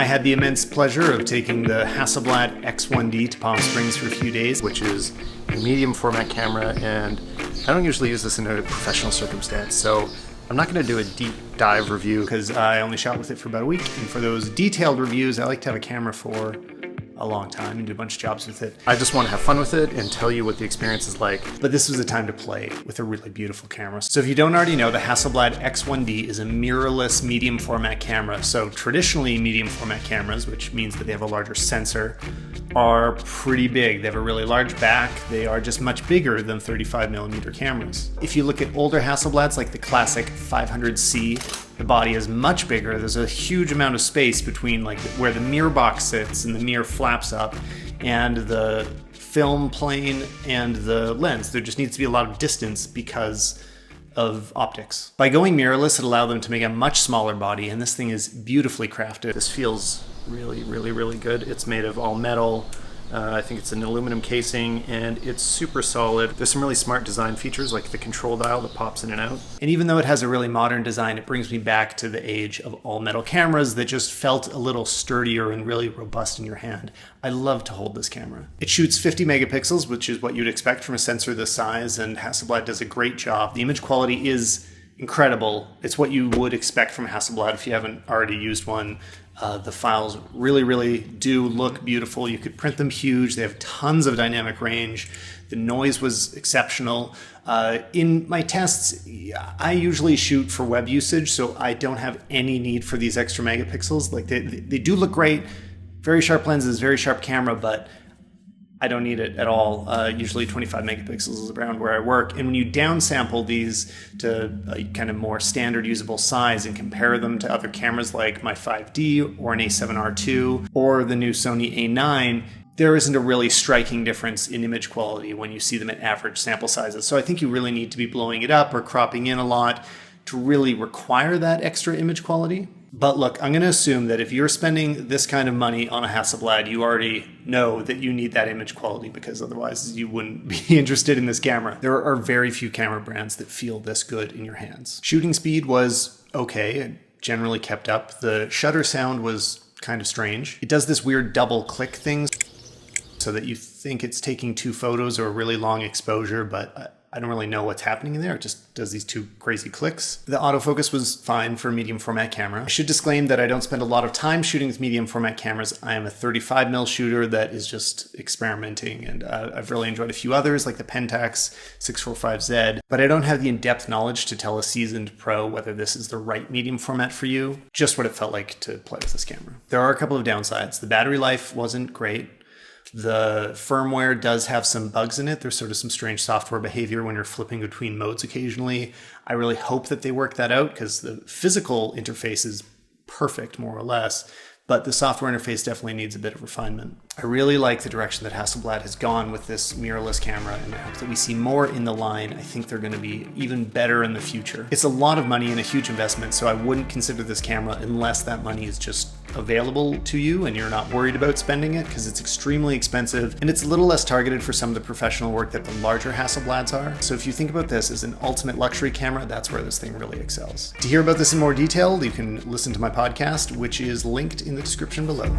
I had the immense pleasure of taking the Hasselblad X1D to Palm Springs for a few days, which is a medium format camera, and I don't usually use this in a professional circumstance, so I'm not going to do a deep dive review because I only shot with it for about a week. And for those detailed reviews, I like to have a camera for a long time and do a bunch of jobs with it. I just want to have fun with it and tell you what the experience is like. But this was a time to play with a really beautiful camera. So if you don't already know, the Hasselblad X1D is a mirrorless medium format camera. So traditionally medium format cameras, which means that they have a larger sensor, are pretty big. They have a really large back. They are just much bigger than 35mm cameras. If you look at older Hasselblads, like the classic 500C, the body is much bigger. There's a huge amount of space between like where the mirror box sits and the mirror flaps up and the film plane and the lens. There just needs to be a lot of distance because of optics. By going mirrorless, it allowed them to make a much smaller body, and this thing is beautifully crafted. This feels really good. It's made of all metal. I think it's an aluminum casing, and it's super solid. There's some really smart design features like the control dial that pops in and out. And even though it has a really modern design, it brings me back to the age of all metal cameras that just felt a little sturdier and really robust in your hand. I love to hold this camera. It shoots 50 megapixels, which is what you'd expect from a sensor this size, and Hasselblad does a great job. The image quality is incredible. It's what you would expect from Hasselblad if you haven't already used one. The files really do look beautiful. You could print them huge. They have tons of dynamic range. The noise was exceptional. In my tests, I usually shoot for web usage, so I don't have any need for these extra megapixels. Like they do look great. Very sharp lenses, very sharp camera, but I don't need it at all. Usually 25 megapixels is around where I work. And when you downsample these to a kind of more standard usable size and compare them to other cameras like my 5D or an A7R II or the new Sony A9, there isn't a really striking difference in image quality when you see them at average sample sizes. So I think you really need to be blowing it up or cropping in a lot to really require that extra image quality. But look, I'm going to assume that if you're spending this kind of money on a Hasselblad, you already know that you need that image quality, because otherwise you wouldn't be interested in this camera. There are very few camera brands that feel this good in your hands. Shooting speed was okay. It generally kept up. The shutter sound was kind of strange. It does this weird double click thing so that you think it's taking two photos or a really long exposure, but I don't really know what's happening in there. It just does these two crazy clicks. The autofocus was fine for a medium format camera. I should disclaim that I don't spend a lot of time shooting with medium format cameras. I am a 35mm shooter that is just experimenting, and I've really enjoyed a few others like the Pentax 645Z, but I don't have the in-depth knowledge to tell a seasoned pro whether this is the right medium format for you. Just what it felt like to play with this camera. There are a couple of downsides. The battery life wasn't great. The firmware does have some bugs in it. There's sort of some strange software behavior when you're flipping between modes occasionally. I really hope that they work that out because the physical interface is perfect, more or less, but the software interface definitely needs a bit of refinement. I really like the direction that Hasselblad has gone with this mirrorless camera, and I hope that we see more in the line. I think they're going to be even better in the future. It's a lot of money and a huge investment, so I wouldn't consider this camera unless that money is just available to you and you're not worried about spending it, because it's extremely expensive and it's a little less targeted for some of the professional work that the larger Hasselblads are. So if you think about this as an ultimate luxury camera, that's where this thing really excels. To hear about this in more detail, you can listen to my podcast, which is linked in the description below.